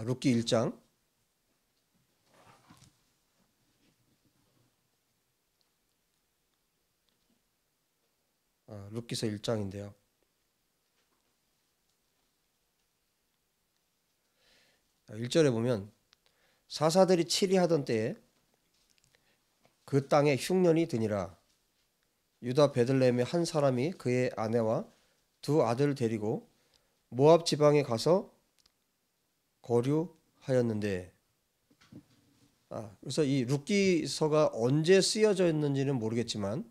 룻기 1장. 룻기서 1장인데요. 1절에 보면 사사들이 치리하던 때에 그 땅에 흉년이 드니라. 유다 베들레헴의 한 사람이 그의 아내와 두 아들을 데리고 모압 지방에 가서 거류하였는데, 그래서 이 룻기서가 언제 쓰여져 있는지는 모르겠지만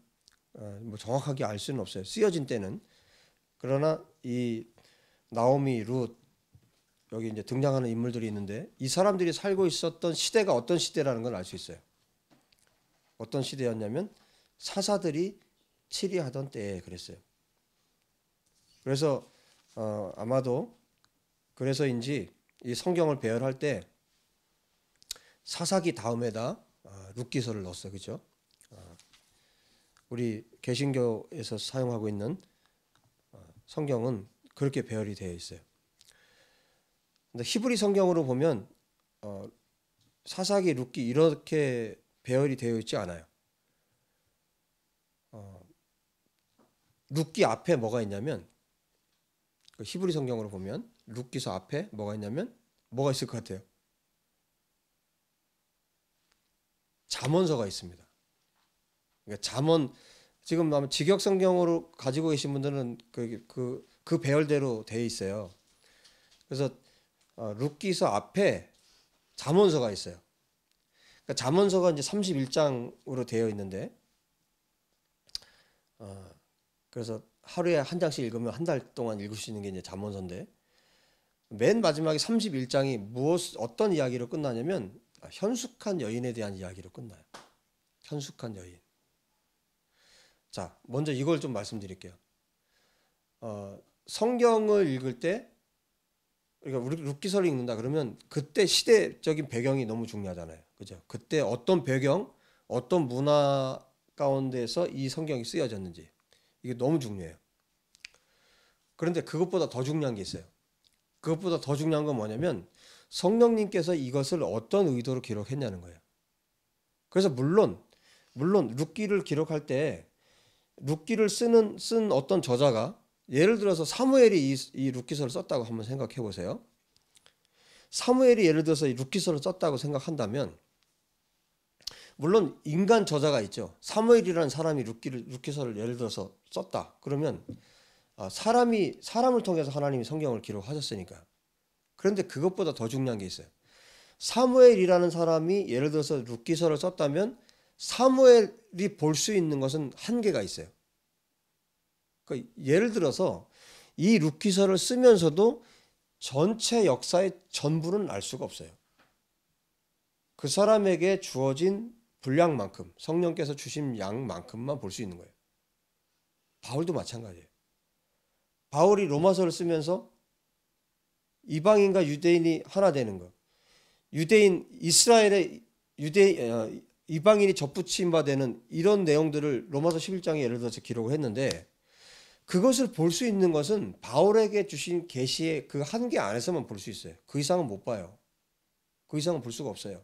뭐 정확하게 알 수는 없어요. 쓰여진 때는. 그러나 이 나오미, 룻 여기 이제 등장하는 인물들이 있는데 이 사람들이 살고 있었던 시대가 어떤 시대라는 걸 알 수 있어요. 어떤 시대였냐면 사사들이 치리하던 때에 그랬어요. 그래서 아마도 그래서인지 이 성경을 배열할 때 사사기 다음에다 룻기서를 넣었어요. 그렇죠? 우리 개신교에서 사용하고 있는 성경은 그렇게 배열이 되어 있어요. 근데 히브리 성경으로 보면 사사기, 룻기 이렇게 배열이 되어 있지 않아요. 룻기 앞에 뭐가 있냐면, 그 히브리 성경으로 보면 룻기서 앞에 뭐가 있냐면 뭐가 있을 것 같아요? 잠언서가 있습니다. 그러니까 잠언, 지금 아마 직역 성경으로 가지고 계신 분들은 그 배열대로 되어 있어요. 그래서 룻기서 앞에 잠언서가 있어요. 그러니까 잠언서가 이제 31장으로 되어 있는데, 그래서 하루에 한 장씩 읽으면 한 달 동안 읽을 수 있는 게 이제 잠언서인데, 맨 마지막에 31장이 어떤 이야기로 끝나냐면 현숙한 여인에 대한 이야기로 끝나요. 현숙한 여인. 자, 먼저 이걸 좀 말씀드릴게요. 성경을 읽을 때, 그러니까 우리 룻기서를 읽는다 그러면 그때 시대적인 배경이 너무 중요하잖아요. 그죠? 그때 어떤 배경, 어떤 문화 가운데서 이 성경이 쓰여졌는지 이게 너무 중요해요. 그런데 그것보다 더 중요한 게 있어요. 그것보다 더 중요한 건 뭐냐면 성령님께서 이것을 어떤 의도로 기록했냐는 거예요. 그래서 물론 룻기를 기록할 때 룻기를 쓴 어떤 저자가, 예를 들어서 사무엘이 이 룻기서를 썼다고 한번 생각해 보세요. 사무엘이 예를 들어서 이 룻기서를 썼다고 생각한다면, 물론 인간 저자가 있죠. 사무엘이라는 사람이 룻기서를 예를 들어서 썼다. 그러면 사람을 통해서 하나님이 성경을 기록하셨으니까. 그런데 그것보다 더 중요한 게 있어요. 사무엘이라는 사람이 예를 들어서 룻기서를 썼다면 사무엘이 볼 수 있는 것은 한계가 있어요. 그러니까 예를 들어서 이 룻기서를 쓰면서도 전체 역사의 전부는 알 수가 없어요. 그 사람에게 주어진 분량만큼, 성령께서 주신 양만큼만 볼 수 있는 거예요. 바울도 마찬가지예요. 바울이 로마서를 쓰면서 이방인과 유대인이 하나 되는 것, 이스라엘의 이방인이 접붙임 바 되는 이런 내용들을 로마서 11장에 예를 들어서 기록을 했는데, 그것을 볼 수 있는 것은 바울에게 주신 계시의 그 한계 안에서만 볼 수 있어요. 그 이상은 못 봐요. 그 이상은 볼 수가 없어요.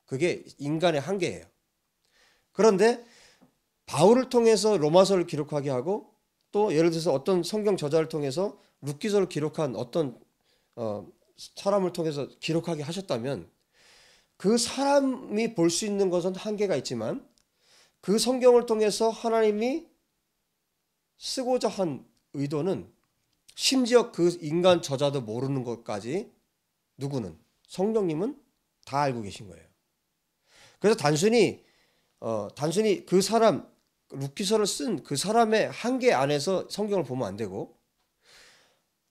그게 인간의 한계예요. 그런데 바울을 통해서 로마서를 기록하게 하고, 또 예를 들어서 어떤 성경 저자를 통해서 룻기서를 기록한 어떤 사람을 통해서 기록하게 하셨다면, 그 사람이 볼 수 있는 것은 한계가 있지만 그 성경을 통해서 하나님이 쓰고자 한 의도는 심지어 그 인간 저자도 모르는 것까지 누구는, 성령님은 다 알고 계신 거예요. 그래서 단순히 그 사람, 룻기서를 쓴 그 사람의 한계 안에서 성경을 보면 안 되고,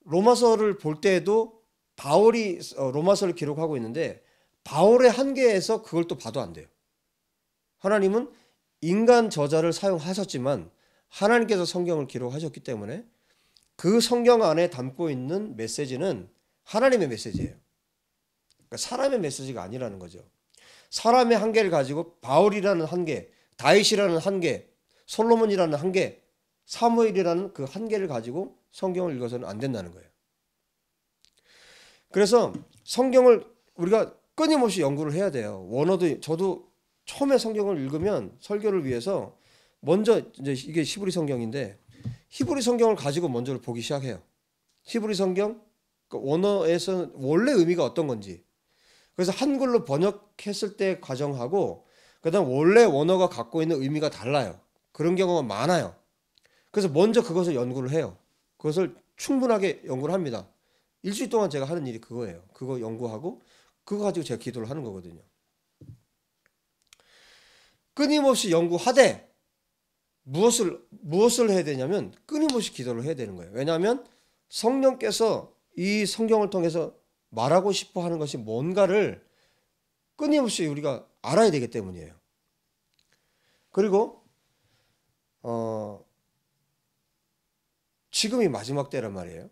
로마서를 볼 때에도 바울이 로마서를 기록하고 있는데 바울의 한계에서 그걸 또 봐도 안 돼요. 하나님은 인간 저자를 사용하셨지만 하나님께서 성경을 기록하셨기 때문에 그 성경 안에 담고 있는 메시지는 하나님의 메시지예요. 그러니까 사람의 메시지가 아니라는 거죠. 사람의 한계를 가지고 바울이라는 한계, 다윗이라는 한계, 솔로몬이라는 한계, 사무엘이라는 그 한계를 가지고 성경을 읽어서는 안 된다는 거예요. 그래서 성경을 우리가 끊임없이 연구를 해야 돼요. 원어도 저도 처음에 성경을 읽으면 설교를 위해서 먼저 이제 이게 히브리 성경인데 히브리 성경을 가지고 먼저 보기 시작해요. 히브리 성경 원어에서는 원래 의미가 어떤 건지. 그래서 한글로 번역했을 때 과정하고 그다음 원래 원어가 갖고 있는 의미가 달라요. 그런 경우가 많아요. 그래서 먼저 그것을 연구를 해요. 그것을 충분하게 연구를 합니다. 일주일 동안 제가 하는 일이 그거예요. 그거 연구하고 그거 가지고 제가 기도를 하는 거거든요. 끊임없이 연구하되 무엇을 해야 되냐면 끊임없이 기도를 해야 되는 거예요. 왜냐하면 성령께서 이 성경을 통해서 말하고 싶어 하는 것이 뭔가를 끊임없이 우리가 알아야 되기 때문이에요. 그리고 지금이 마지막 때란 말이에요.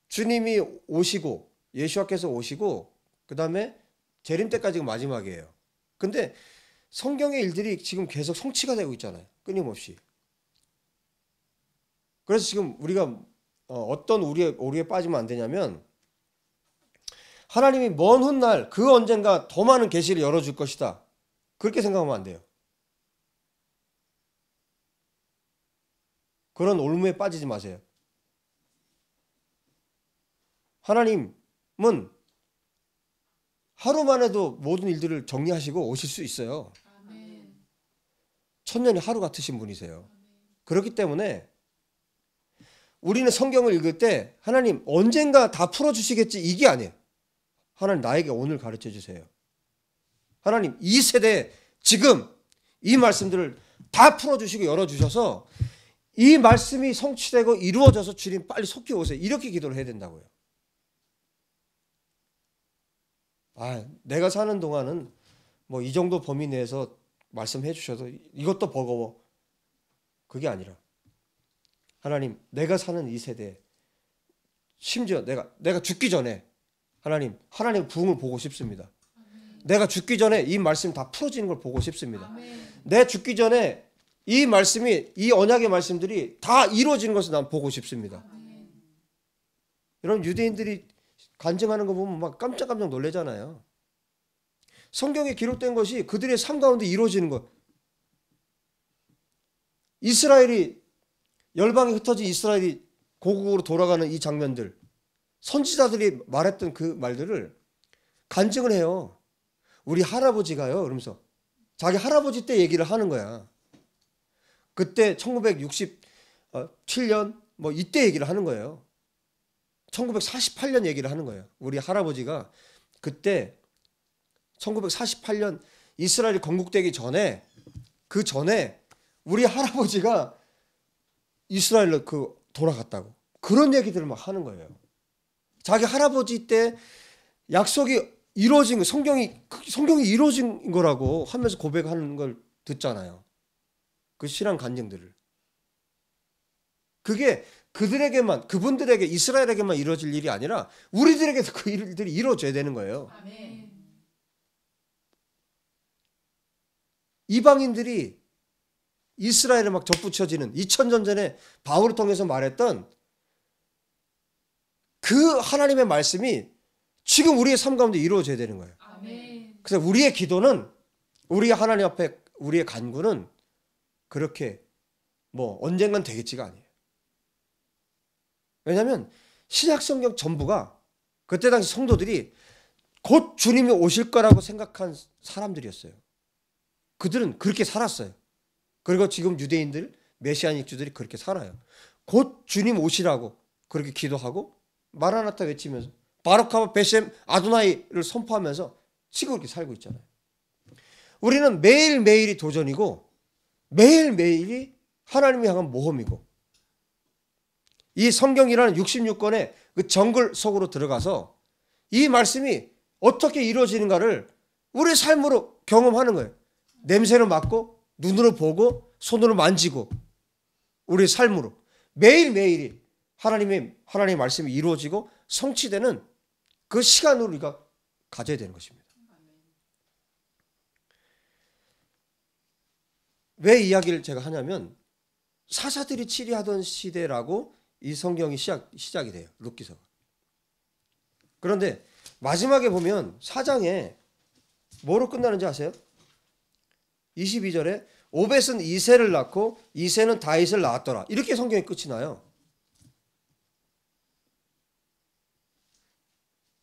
주님이 오시고 예수와께서 오시고 그 다음에 재림 때까지가 마지막이에요. 근데 성경의 일들이 지금 계속 성취가 되고 있잖아요. 끊임없이. 그래서 지금 우리가 어떤 오류에 빠지면 안 되냐면 하나님이 먼 훗날 그 언젠가 더 많은 계시를 열어줄 것이다. 그렇게 생각하면 안 돼요. 그런 올무에 빠지지 마세요. 하나님은 하루만 해도 모든 일들을 정리하시고 오실 수 있어요. 천년이 하루 같으신 분이세요. 그렇기 때문에 우리는 성경을 읽을 때 하나님 언젠가 다 풀어주시겠지 이게 아니에요. 하나님 나에게 오늘 가르쳐 주세요. 하나님 이 세대에 지금 이 말씀들을 다 풀어주시고 열어주셔서 이 말씀이 성취되고 이루어져서 주님 빨리 속히 오세요. 이렇게 기도를 해야 된다고요. 내가 사는 동안은 뭐 이 정도 범위 내에서 말씀해 주셔도 이것도 버거워. 그게 아니라 하나님 내가 사는 이 세대에 심지어 내가 죽기 전에 하나님 부흥을 보고 싶습니다. 내가 죽기 전에 이 말씀 다 풀어지는 걸 보고 싶습니다. 내 죽기 전에 이 말씀이 이 언약의 말씀들이 다 이루어지는 것을 난 보고 싶습니다. 여러분 유대인들이 간증하는 거 보면 막 깜짝깜짝 놀라잖아요. 성경에 기록된 것이 그들의 삶 가운데 이루어지는 것. 이스라엘이 열방에 흩어진 이스라엘이 고국으로 돌아가는 이 장면들 선지자들이 말했던 그 말들을 간증을 해요. 우리 할아버지가요 그러면서 자기 할아버지 때 얘기를 하는 거야. 그때 1967년 뭐 이때 얘기를 하는 거예요. 1948년 얘기를 하는 거예요. 우리 할아버지가 그때 1948년 이스라엘이 건국되기 전에 그 전에 우리 할아버지가 이스라엘로 돌아갔다고 그런 얘기들을 막 하는 거예요. 자기 할아버지 때 약속이 이루어진 거 성경이 이루어진 거라고 하면서 고백하는 걸 듣잖아요. 그 신앙 간증들을. 그게 그분들에게 이스라엘에게만 이루어질 일이 아니라 우리들에게도 그 일들이 이루어져야 되는 거예요. 아멘. 이방인들이 이스라엘에 막 접붙여지는 2000년 전에 바울을 통해서 말했던 그 하나님의 말씀이 지금 우리의 삶 가운데 이루어져야 되는 거예요. 아멘. 그래서 우리의 기도는 우리 하나님 앞에 우리의 간구는 그렇게 뭐 언젠간 되겠지가 아니에요. 왜냐하면 신약성경 전부가 그때 당시 성도들이 곧 주님이 오실 거라고 생각한 사람들이었어요. 그들은 그렇게 살았어요. 그리고 지금 유대인들, 메시아닉주들이 그렇게 살아요. 곧 주님 오시라고 그렇게 기도하고 마라나타 외치면서 바로카바 베셈 아도나이를 선포하면서 지금 그렇게 살고 있잖아요. 우리는 매일매일이 도전이고 매일매일이 하나님을 향한 모험이고 이 성경이라는 66권의 그 정글 속으로 들어가서 이 말씀이 어떻게 이루어지는가를 우리 삶으로 경험하는 거예요. 냄새를 맡고 눈으로 보고 손으로 만지고 우리 삶으로 매일매일이 하나님의 말씀이 이루어지고 성취되는 그 시간을 우리가 가져야 되는 것입니다. 왜 이야기를 제가 하냐면 사사들이 치리하던 시대라고 이 성경이 시작이 돼요. 룻기서가. 그런데 마지막에 보면 4장에 뭐로 끝나는지 아세요? 22절에 오벳은 이새를 낳고 이새는 다윗을 낳았더라. 이렇게 성경이 끝이 나요.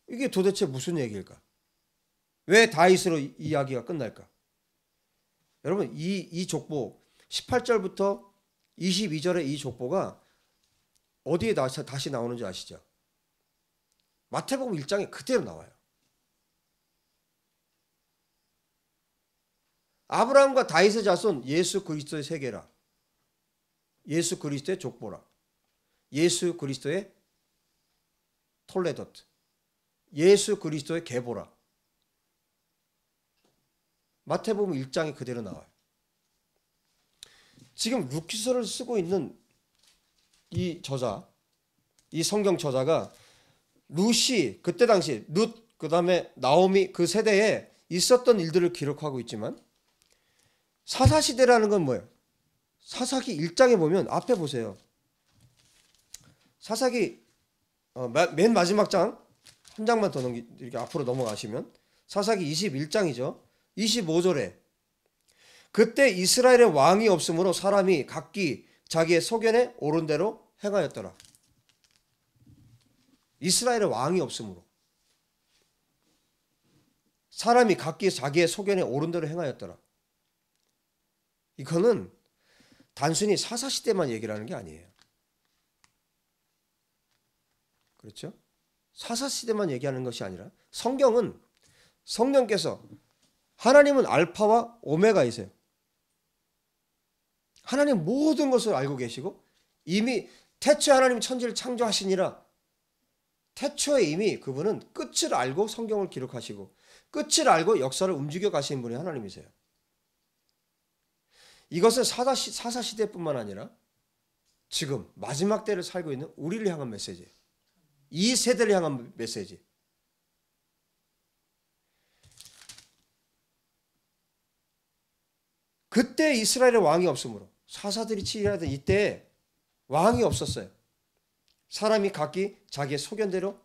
이게 도대체 무슨 얘기일까? 왜 다윗으로 이야기가 끝날까? 여러분 이 족보 18절부터 22절의 이 족보가 어디에 다시 나오는지 아시죠? 마태복음 1장에 그대로 나와요. 아브라함과 다윗의 자손 예수 그리스도의 세계라. 예수 그리스도의 족보라. 예수 그리스도의 톨레도트. 예수 그리스도의 계보라. 마태복음 1장에 그대로 나와요. 지금 루키서를 쓰고 있는 이 저자, 이 성경 저자가 룻이 그때 당시 룻 그다음에 나오미 그 세대에 있었던 일들을 기록하고 있지만 사사시대라는 건 뭐예요? 사사기 1장에 보면 앞에 보세요. 사사기 맨 마지막 장 한 장만 더 이렇게 앞으로 넘어가시면 사사기 21장이죠. 25절에 그때 이스라엘의 왕이 없으므로 사람이 각기 자기의 소견에 옳은 대로 행하였더라. 이스라엘의 왕이 없으므로 사람이 각기 자기의 소견에 옳은 대로 행하였더라. 이거는 단순히 사사시대만 얘기를 하는 게 아니에요. 그렇죠? 사사시대만 얘기하는 것이 아니라 성경은 성령께서 하나님은 알파와 오메가이세요. 하나님 모든 것을 알고 계시고 이미 태초에 하나님 천지를 창조하시니라. 태초에 이미 그분은 끝을 알고 성경을 기록하시고 끝을 알고 역사를 움직여 가시는 분이 하나님이세요. 이것은 사사시대뿐만 아니라 지금 마지막 때를 살고 있는 우리를 향한 메시지예요. 이 세대를 향한 메시지. 그때 이스라엘의 왕이 없으므로 사사들이 치리하던 이때에 왕이 없었어요. 사람이 각기 자기의 소견대로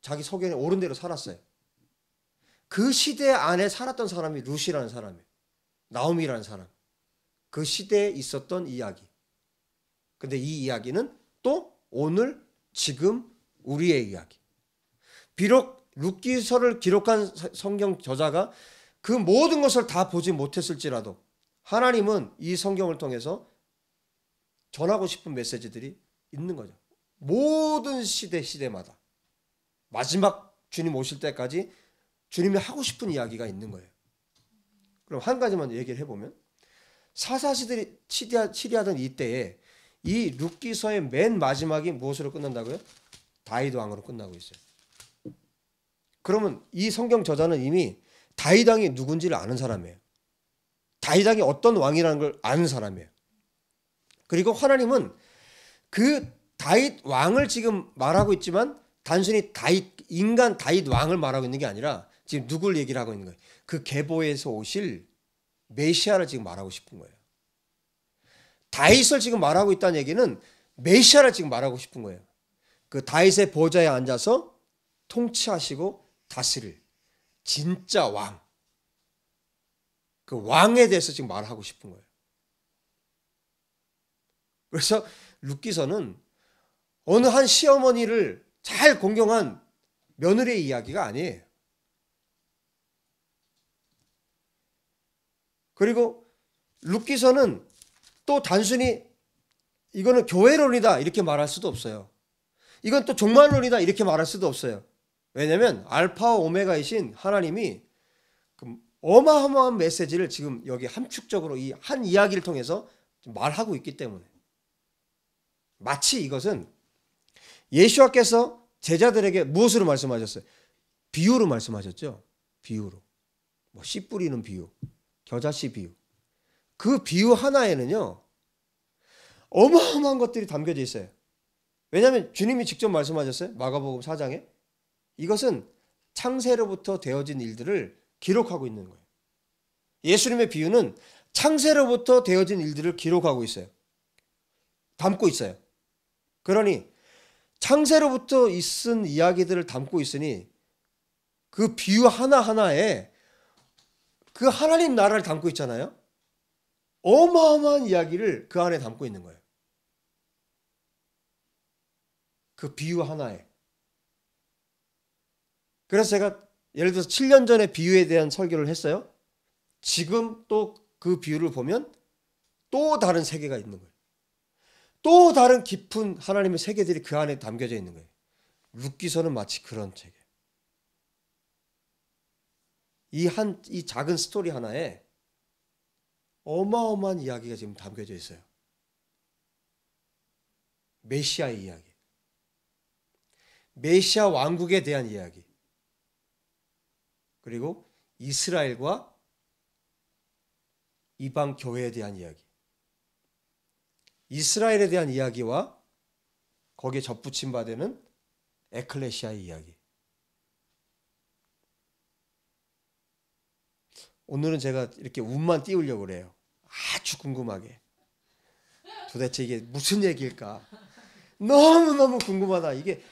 자기 소견에 옳은 대로 살았어요. 그 시대 안에 살았던 사람이 룻이라는 사람이에요. 나오미라는 사람. 그 시대에 있었던 이야기. 근데 이 이야기는 또 오늘 지금 우리의 이야기. 비록 룻기서를 기록한 성경 저자가 그 모든 것을 다 보지 못했을지라도 하나님은 이 성경을 통해서 전하고 싶은 메시지들이 있는 거죠. 모든 시대마다 마지막 주님 오실 때까지 주님이 하고 싶은 이야기가 있는 거예요. 그럼 한 가지만 얘기를 해보면 사사시들이 치리하던 이때에 이 룻기서의 맨 마지막이 무엇으로 끝난다고요? 다윗 왕으로 끝나고 있어요. 그러면 이 성경 저자는 이미 다윗 왕이 누군지를 아는 사람이에요. 다윗 왕이 어떤 왕이라는 걸 아는 사람이에요. 그리고 하나님은 그 다윗 왕을 지금 말하고 있지만 단순히 인간 다윗 왕을 말하고 있는 게 아니라 지금 누굴 얘기를 하고 있는 거예요? 그 계보에서 오실 메시아를 지금 말하고 싶은 거예요. 다윗을 지금 말하고 있다는 얘기는 메시아를 지금 말하고 싶은 거예요. 그 다윗의 보좌에 앉아서 통치하시고 다스릴 진짜 왕. 그 왕에 대해서 지금 말하고 싶은 거예요. 그래서 룻기서는 어느 한 시어머니를 잘 공경한 며느리의 이야기가 아니에요. 그리고 룻기서는 또 단순히 이거는 교회론이다 이렇게 말할 수도 없어요. 이건 또 종말론이다 이렇게 말할 수도 없어요. 왜냐하면 알파와 오메가이신 하나님이 그 어마어마한 메시지를 지금 여기 함축적으로 이 한 이야기를 통해서 말하고 있기 때문에 마치 이것은 예수와께서 제자들에게 무엇으로 말씀하셨어요? 비유로 말씀하셨죠. 비유로. 뭐 씨 뿌리는 비유, 겨자씨 비유. 그 비유 하나에는요 어마어마한 것들이 담겨져 있어요. 왜냐하면 주님이 직접 말씀하셨어요. 마가복음 4장에 이것은 창세로부터 되어진 일들을 기록하고 있는 거예요. 예수님의 비유는 창세로부터 되어진 일들을 기록하고 있어요. 담고 있어요. 그러니 창세로부터 있은 이야기들을 담고 있으니 그 비유 하나하나에 그 하나님 나라를 담고 있잖아요. 어마어마한 이야기를 그 안에 담고 있는 거예요. 그 비유 하나에. 그래서 제가 예를 들어서 7년 전에 비유에 대한 설교를 했어요. 지금 또 그 비유를 보면 또 다른 세계가 있는 거예요. 또 다른 깊은 하나님의 세계들이 그 안에 담겨져 있는 거예요. 룻기서는 마치 그런 책이에요. 이 작은 스토리 하나에 어마어마한 이야기가 지금 담겨져 있어요. 메시아의 이야기, 메시아 왕국에 대한 이야기, 그리고 이스라엘과 이방 교회에 대한 이야기, 이스라엘에 대한 이야기와 거기에 접붙임 바 되는 에클레시아의 이야기. 오늘은 제가 이렇게 운만 띄우려고 그래요. 아주 궁금하게. 도대체 이게 무슨 얘기일까? 너무너무 궁금하다. 이게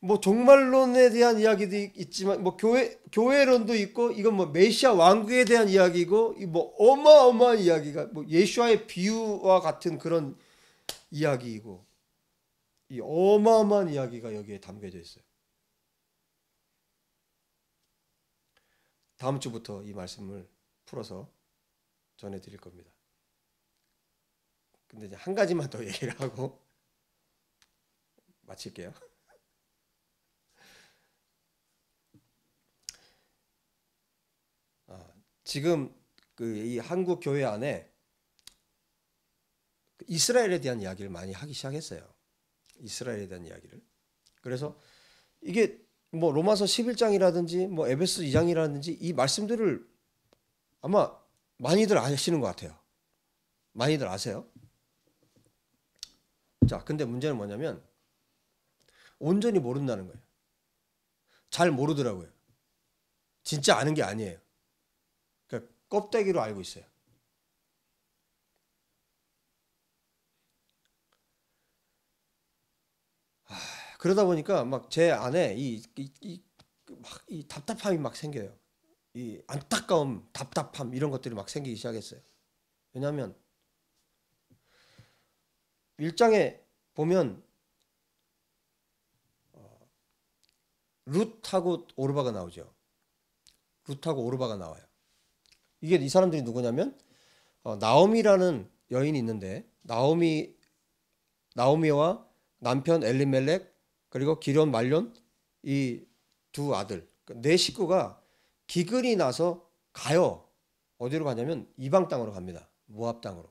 뭐 종말론에 대한 이야기도 있지만 뭐 교회론도 있고 이건 뭐 메시아 왕국에 대한 이야기고 뭐 어마어마한 이야기가 뭐 예수와의 비유와 같은 그런 이야기이고 이 어마어마한 이야기가 여기에 담겨져 있어요. 다음 주부터 이 말씀을 풀어서 전해드릴 겁니다. 근데 이제 한 가지만 더 얘기를 하고 마칠게요. 지금 이 한국 교회 안에 이스라엘에 대한 이야기를 많이 하기 시작했어요. 이스라엘에 대한 이야기를. 그래서 이게 뭐 로마서 11장이라든지 뭐 에베소 2장이라든지 이 말씀들을 아마 많이들 아시는 것 같아요. 많이들 아세요. 자, 근데 문제는 뭐냐면 온전히 모른다는 거예요. 잘 모르더라고요. 진짜 아는 게 아니에요. 그러니까 껍데기로 알고 있어요. 그러다 보니까 막 제 안에 이 답답함이 막 생겨요. 이 안타까움, 답답함 이런 것들이 막 생기기 시작했어요. 왜냐하면 1장에 보면 룻하고 오르바가 나오죠. 룻하고 오르바가 나와요. 이게 이 사람들이 누구냐면 나오미라는 여인이 있는데 나오미와 남편 엘리멜렉 그리고 기럨 말론 이 두 아들 네 식구가 기근이 나서 가요. 어디로 가냐면 이방 땅으로 갑니다. 모압 땅으로.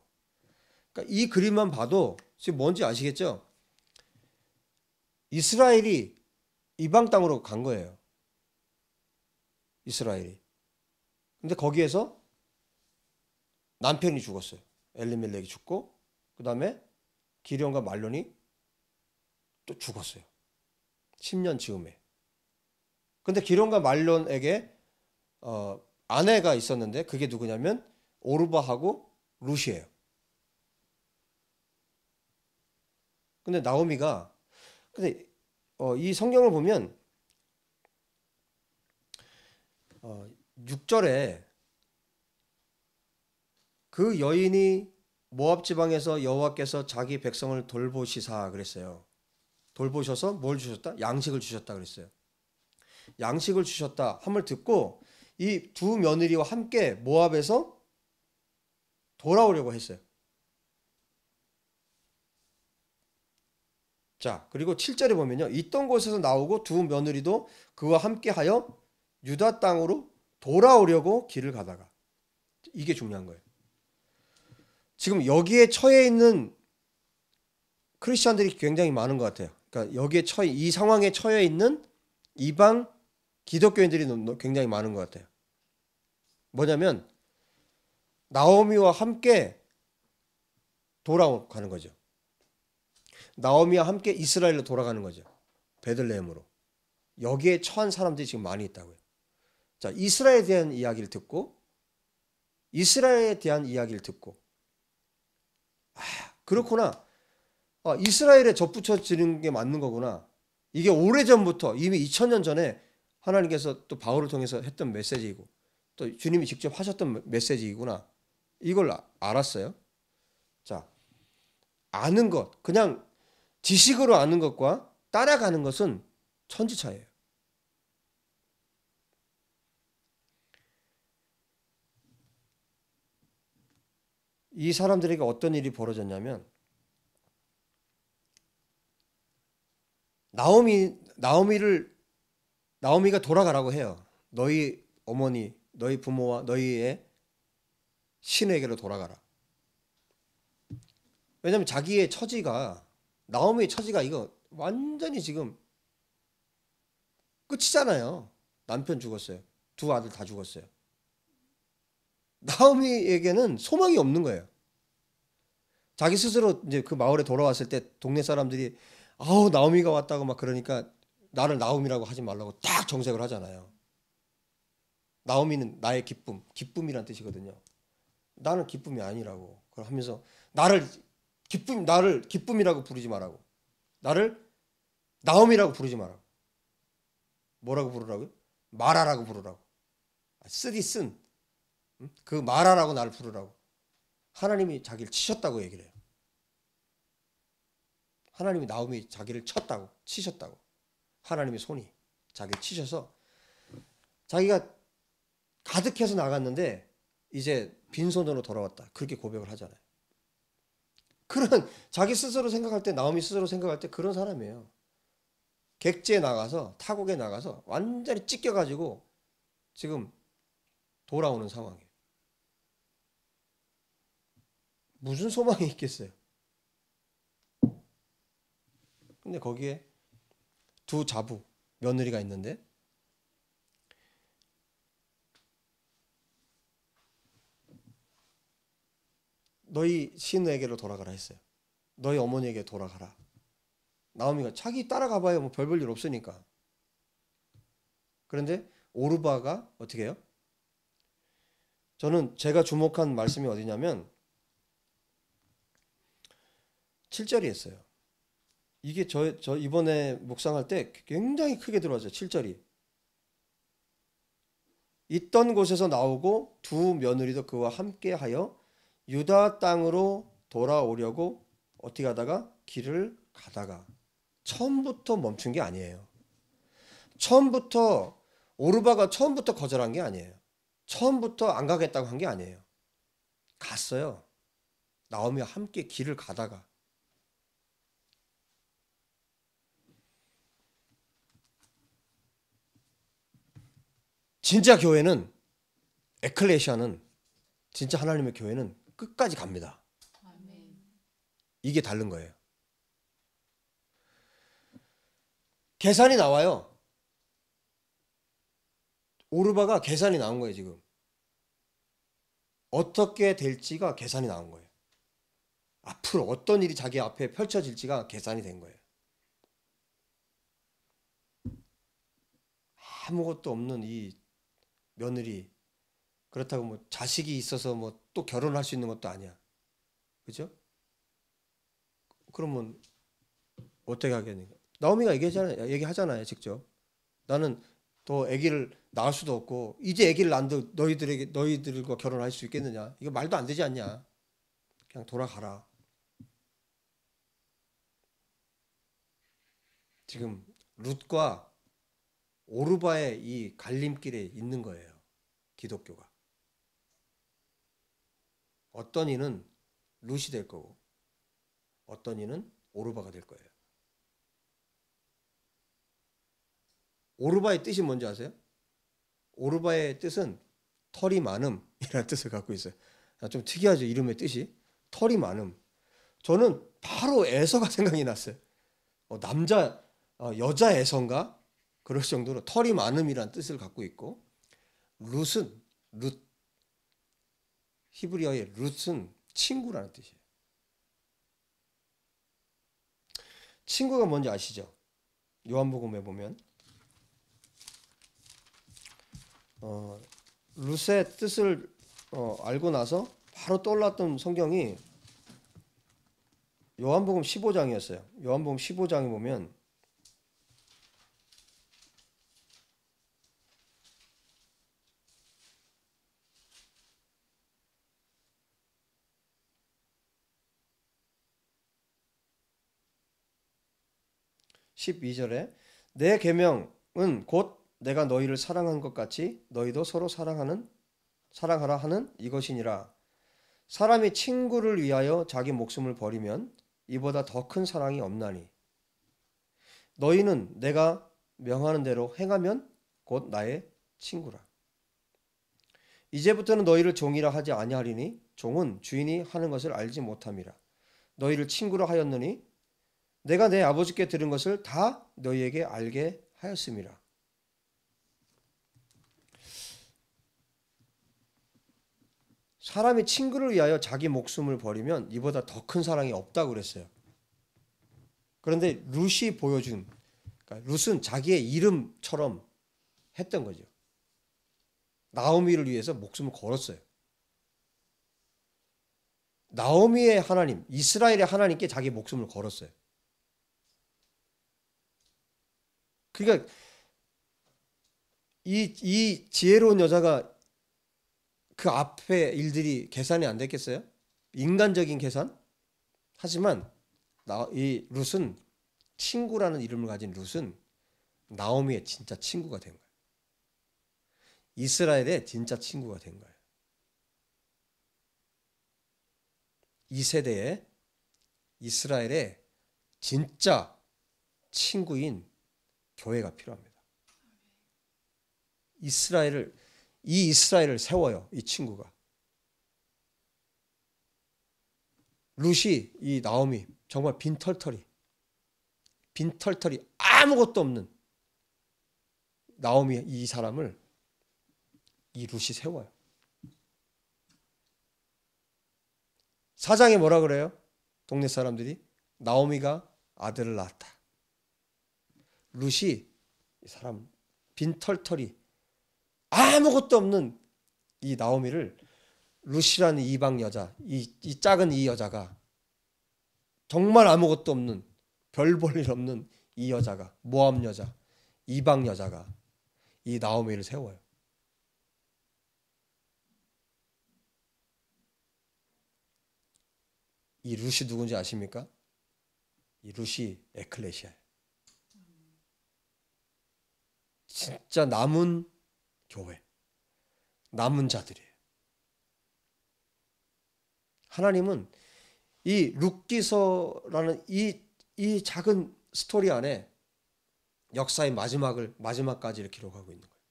그러니까 이 그림만 봐도 지금 뭔지 아시겠죠? 이스라엘이 이방 땅으로 간 거예요. 이스라엘이. 근데 거기에서 남편이 죽었어요. 엘리멜렉이 죽고 그 다음에 기럨과 말론이 또 죽었어요. 10년 즈음에. 근데 기럨과 말론에게 아내가 있었는데 그게 누구냐면 오르바하고 룻이에요. 근데 나오미가 이 성경을 보면 6절에 그 여인이 모압 지방에서 여호와께서 자기 백성을 돌보시사 그랬어요. 돌보셔서 뭘 주셨다? 양식을 주셨다 그랬어요. 양식을 주셨다 함을 듣고 이 두 며느리와 함께 모압에서 돌아오려고 했어요. 자, 그리고 7절에 보면요. 있던 곳에서 나오고 두 며느리도 그와 함께하여 유다 땅으로 돌아오려고 길을 가다가 이게 중요한 거예요. 지금 여기에 처해 있는 크리스천들이 굉장히 많은 것 같아요. 그러니까 이 상황에 처해 있는 이방 기독교인들이 굉장히 많은 것 같아요. 뭐냐면 나오미와 함께 돌아가는 거죠. 나오미와 함께 이스라엘로 돌아가는 거죠. 베들레헴으로. 여기에 처한 사람들이 지금 많이 있다고요. 자, 이스라엘에 대한 이야기를 듣고 그렇구나. 이스라엘에 접붙여지는 게 맞는 거구나. 이게 오래전부터 이미 2000년 전에 하나님께서 또 바울을 통해서 했던 메시지이고 또 주님이 직접 하셨던 메시지이구나. 이걸 알았어요. 자, 아는 것, 그냥 지식으로 아는 것과 따라가는 것은 천지차이예요. 이 사람들에게 어떤 일이 벌어졌냐면 나오미가 돌아가라고 해요. 너희 어머니, 너희 부모와 너희의 신에게로 돌아가라. 왜냐면 자기의 처지가 나오미의 처지가 이거 완전히 지금 끝이잖아요. 남편 죽었어요. 두 아들 다 죽었어요. 나오미에게는 소망이 없는 거예요. 자기 스스로 이제 그 마을에 돌아왔을 때 동네 사람들이 아우 나오미가 왔다고 막 그러니까 나를 나오미라고 하지 말라고 딱 정색을 하잖아요. 나오미는 나의 기쁨, 기쁨이란 뜻이거든요. 나는 기쁨이 아니라고. 그걸 하면서 나를 기쁨이라고 부르지 말라고. 나를 나오미라고 부르지 마라. 뭐라고 부르라고요? 마라라고 부르라고. 쓰디 쓴. 그 마라라고 나를 부르라고. 하나님이 자기를 치셨다고 얘기를 해요. 하나님이 나오미 자기를 쳤다고, 치셨다고. 하나님의 손이 자기를 치셔서 자기가 가득해서 나갔는데 이제 빈손으로 돌아왔다. 그렇게 고백을 하잖아요. 그런 자기 스스로 생각할 때 나오미 스스로 생각할 때 그런 사람이에요. 객지에 나가서 타국에 나가서 완전히 찢겨가지고 지금 돌아오는 상황이에요. 무슨 소망이 있겠어요? 근데 거기에 두 자부 며느리가 있는데 너희 신에게로 돌아가라 했어요. 너희 어머니에게 돌아가라. 나오미가 자기 따라가봐야 뭐 별 볼 일 없으니까. 그런데 오르바가 어떻게 해요? 저는 제가 주목한 말씀이 어디냐면 7절이 했어요. 이게 저 이번에 묵상할 때 굉장히 크게 들어왔어요. 7절이. 있던 곳에서 나오고 두 며느리도 그와 함께하여 유다 땅으로 돌아오려고 어떻게 하다가 길을 가다가 처음부터 멈춘 게 아니에요. 처음부터 오르바가 처음부터 거절한 게 아니에요. 처음부터 안 가겠다고 한 게 아니에요. 갔어요. 나오미와 함께 길을 가다가 진짜 교회는 에클레시아는 진짜 하나님의 교회는 끝까지 갑니다. 이게 다른 거예요. 계산이 나와요. 오르바가 계산이 나온 거예요, 지금. 어떻게 될지가 계산이 나온 거예요. 앞으로 어떤 일이 자기 앞에 펼쳐질지가 계산이 된 거예요. 아무것도 없는 이 며느리, 그렇다고 뭐 자식이 있어서 뭐 또 결혼할 수 있는 것도 아니야. 그죠? 그러면 어떻게 하겠는가? 나오미가 얘기하잖아요, 직접. 나는 더 아기를 낳을 수도 없고 이제 아기를 낳는데 너희들과 결혼할 수 있겠느냐? 이거 말도 안 되지 않냐? 그냥 돌아가라. 지금 룻과 오르바의 이 갈림길에 있는 거예요. 기독교가. 어떤 이는 룻이 될 거고 어떤 이는 오르바가 될 거예요. 오르바의 뜻이 뭔지 아세요? 오르바의 뜻은 털이 많음이라는 뜻을 갖고 있어요. 좀 특이하죠, 이름의 뜻이. 털이 많음. 저는 바로 에서가 생각이 났어요. 여자 에서인가? 그럴 정도로 털이 많음이라는 뜻을 갖고 있고 룻은 히브리어의 룻은 친구라는 뜻이에요. 친구가 뭔지 아시죠? 요한복음에 보면 룻의 뜻을 알고 나서 바로 떠올랐던 성경이 요한복음 15장이었어요. 요한복음 15장에 보면 12절에 내 계명은 곧 내가 너희를 사랑한 것 같이 너희도 서로 사랑하라 하는 이것이니라. 사람이 친구를 위하여 자기 목숨을 버리면 이보다 더 큰 사랑이 없나니 너희는 내가 명하는 대로 행하면 곧 나의 친구라. 이제부터는 너희를 종이라 하지 아니하리니 종은 주인이 하는 것을 알지 못함이라. 너희를 친구라 하였느니 내가 내 아버지께 들은 것을 다 너희에게 알게 하였음이라. 사람이 친구를 위하여 자기 목숨을 버리면 이보다 더 큰 사랑이 없다고 그랬어요. 그런데 룻이 보여준, 그러니까 룻은 자기의 이름처럼 했던 거죠. 나오미를 위해서 목숨을 걸었어요. 나오미의 하나님, 이스라엘의 하나님께 자기 목숨을 걸었어요. 그러니까 이 지혜로운 여자가 그 앞에 일들이 계산이 안 됐겠어요? 인간적인 계산? 하지만 이 룻은, 친구라는 이름을 가진 룻은 나오미의 진짜 친구가 된 거예요. 이스라엘의 진짜 친구가 된 거예요. 이 세대에 이스라엘의 진짜 친구인 교회가 필요합니다. 이스라엘을 세워요. 이 친구가. 룻이, 이 나오미, 정말 빈털터리 아무것도 없는 나오미, 이 사람을 이 룻이 세워요. 사장이 뭐라 그래요? 동네 사람들이 나오미가 아들을 낳았다. 룻이, 이 사람 빈털터리 아무것도 없는 이 나오미를, 룻이라는 이방 여자, 이 작은 이 여자가, 정말 아무것도 없는, 별 볼 일 없는 이 여자가, 모압 여자, 이방 여자가 이 나오미를 세워요. 이 룻이 누군지 아십니까? 이 룻이 에클레시아예요. 진짜 남은 교회, 남은 자들이에요. 하나님은 이 룻기서라는 이 작은 스토리 안에 역사의 마지막까지를 기록하고 있는 거예요.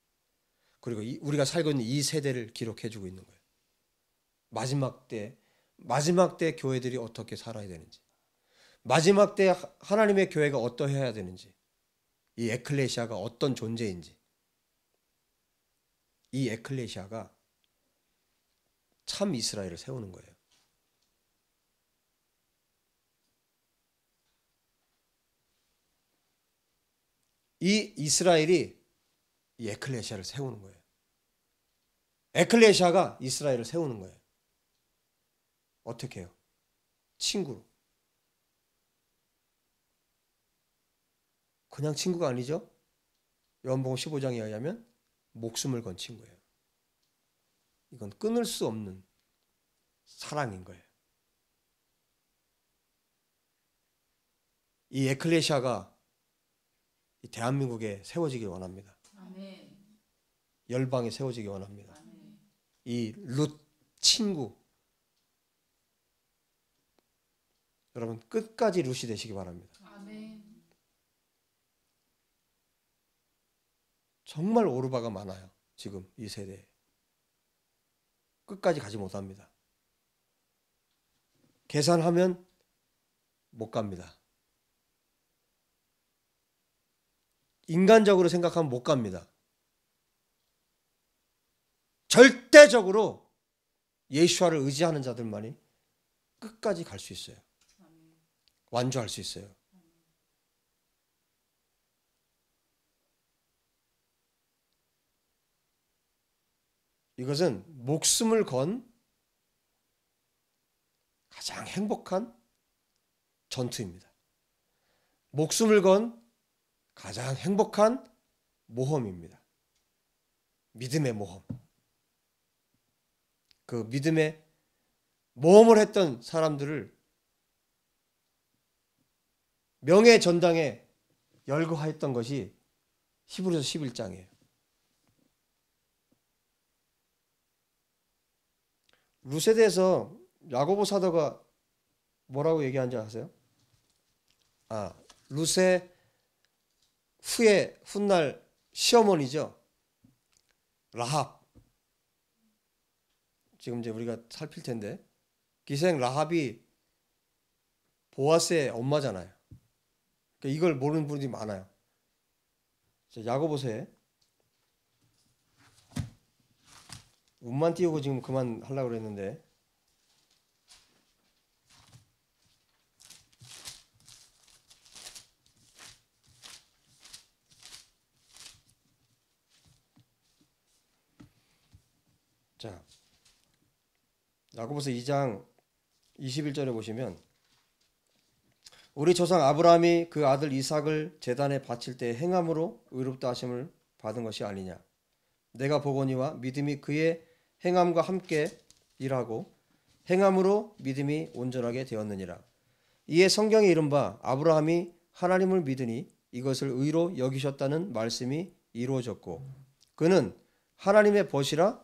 그리고 우리가 살고 있는 이 세대를 기록해주고 있는 거예요. 마지막 때 교회들이 어떻게 살아야 되는지, 마지막 때 하나님의 교회가 어떠해야 되는지, 이 에클레시아가 어떤 존재인지, 이 에클레시아가 참 이스라엘을 세우는 거예요. 이 이스라엘이 이 에클레시아를 세우는 거예요. 에클레시아가 이스라엘을 세우는 거예요. 어떻게 해요? 친구로. 그냥 친구가 아니죠. 요한복음 15장에 의하면 목숨을 건 친구예요. 이건 끊을 수 없는 사랑인 거예요. 이 에클레시아가 이 대한민국에 세워지길 원합니다. 아멘. 열방에 세워지길 원합니다. 아멘. 이 룻 친구, 여러분 끝까지 룻이 되시기 바랍니다. 아멘. 정말 오르바가 많아요. 지금 이 세대에. 끝까지 가지 못합니다. 계산하면 못 갑니다. 인간적으로 생각하면 못 갑니다. 절대적으로 예수와를 의지하는 자들만이 끝까지 갈 수 있어요. 완주할 수 있어요. 이것은 목숨을 건 가장 행복한 전투입니다. 목숨을 건 가장 행복한 모험입니다. 믿음의 모험. 그 믿음의 모험을 했던 사람들을 명예 전당에 열거하였던 것이 히브리서 11장이에요. 룻에 대해서 야고보 사도가 뭐라고 얘기한지 아세요? 룻의 후에 훗날 시어머니죠. 라합. 지금 이제 우리가 살필 텐데 기생 라합이 보아스의 엄마잖아요. 그러니까 이걸 모르는 분들이 많아요. 야고보서에 운만 띄우고 지금 그만 하려고 그랬는데 자, 야고보서 2장 21절에 보시면 우리 조상 아브라함이 그 아들 이삭을 제단에 바칠 때 행함으로 의롭다 하심을 받은 것이 아니냐. 내가 보거니와 믿음이 그의 행함과 함께 일하고 행함으로 믿음이 온전하게 되었느니라. 이에 성경에 이른바 아브라함이 하나님을 믿으니 이것을 의로 여기셨다는 말씀이 이루어졌고 그는 하나님의 벗이라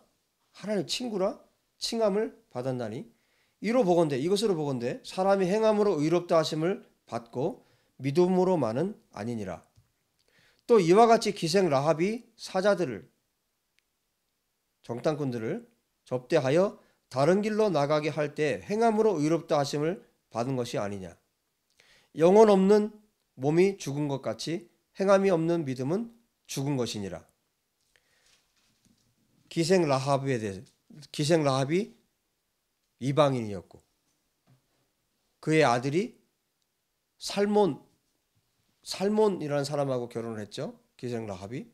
하나님의 친구라 칭함을 받았나니 이것으로 보건대 사람이 행함으로 의롭다 하심을 받고 믿음으로만은 아니니라. 또 이와 같이 기생 라합이 사자들을 정탐꾼들을 접대하여 다른 길로 나가게 할 때 행함으로 의롭다 하심을 받은 것이 아니냐. 영혼 없는 몸이 죽은 것 같이 행함이 없는 믿음은 죽은 것이니라. 기생 라합이 이방인이었고 그의 아들이 살몬이라는 사람하고 결혼을 했죠. 기생 라합이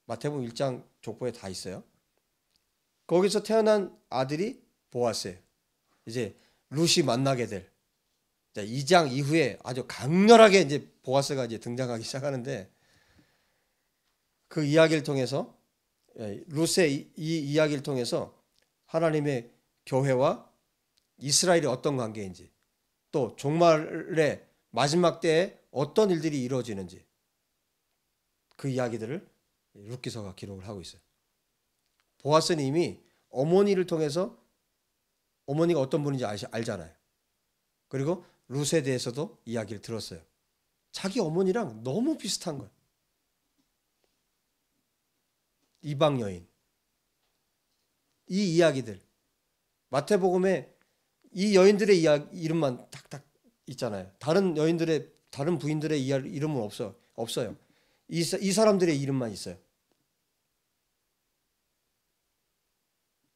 마태복음 1장 족보에 다 있어요. 거기서 태어난 아들이 보아스예요. 이제 룻이 만나게 될 2장 이후에 아주 강렬하게 이제 보아스가 이제 등장하기 시작하는데 그 이야기를 통해서 룻의 이 이야기를 통해서 하나님의 교회와 이스라엘이 어떤 관계인지 또 종말의 마지막 때에 어떤 일들이 이루어지는지 그 이야기들을 룻기서가 기록을 하고 있어요. 보아스는 이미 어머니를 통해서 어머니가 어떤 분인지 알잖아요. 그리고 룻에 대해서도 이야기를 들었어요. 자기 어머니랑 너무 비슷한 거예요. 이방 여인. 이 이야기들. 마태복음에 이 여인들의 이름만 탁탁 있잖아요. 다른 부인들의 이름은 없어요. 이 사람들의 이름만 있어요.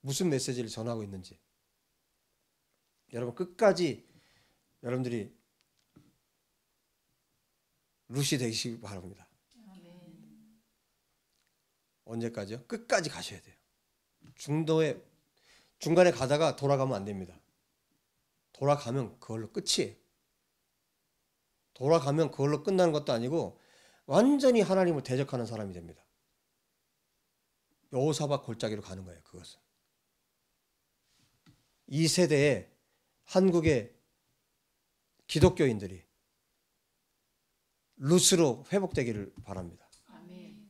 무슨 메시지를 전하고 있는지. 여러분 끝까지 여러분들이 룻이 되시기 바랍니다. 언제까지요? 끝까지 가셔야 돼요. 중간에 가다가 돌아가면 안 됩니다. 돌아가면 그걸로 끝이에요. 돌아가면 그걸로 끝나는 것도 아니고 완전히 하나님을 대적하는 사람이 됩니다. 여호사밧 골짜기로 가는 거예요. 그것은. 이 세대에 한국의 기독교인들이 룻으로 회복되기를 바랍니다. 아멘.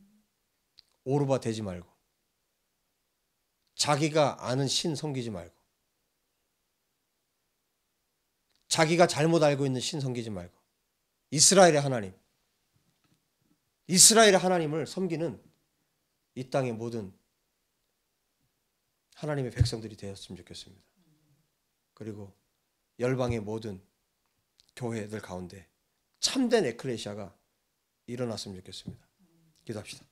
오르바 되지 말고 자기가 아는 신 섬기지 말고 자기가 잘못 알고 있는 신 섬기지 말고 이스라엘의 하나님을 섬기는 이 땅의 모든 하나님의 백성들이 되었으면 좋겠습니다. 그리고 열방의 모든 교회들 가운데 참된 에클레시아가 일어났으면 좋겠습니다. 기도합시다.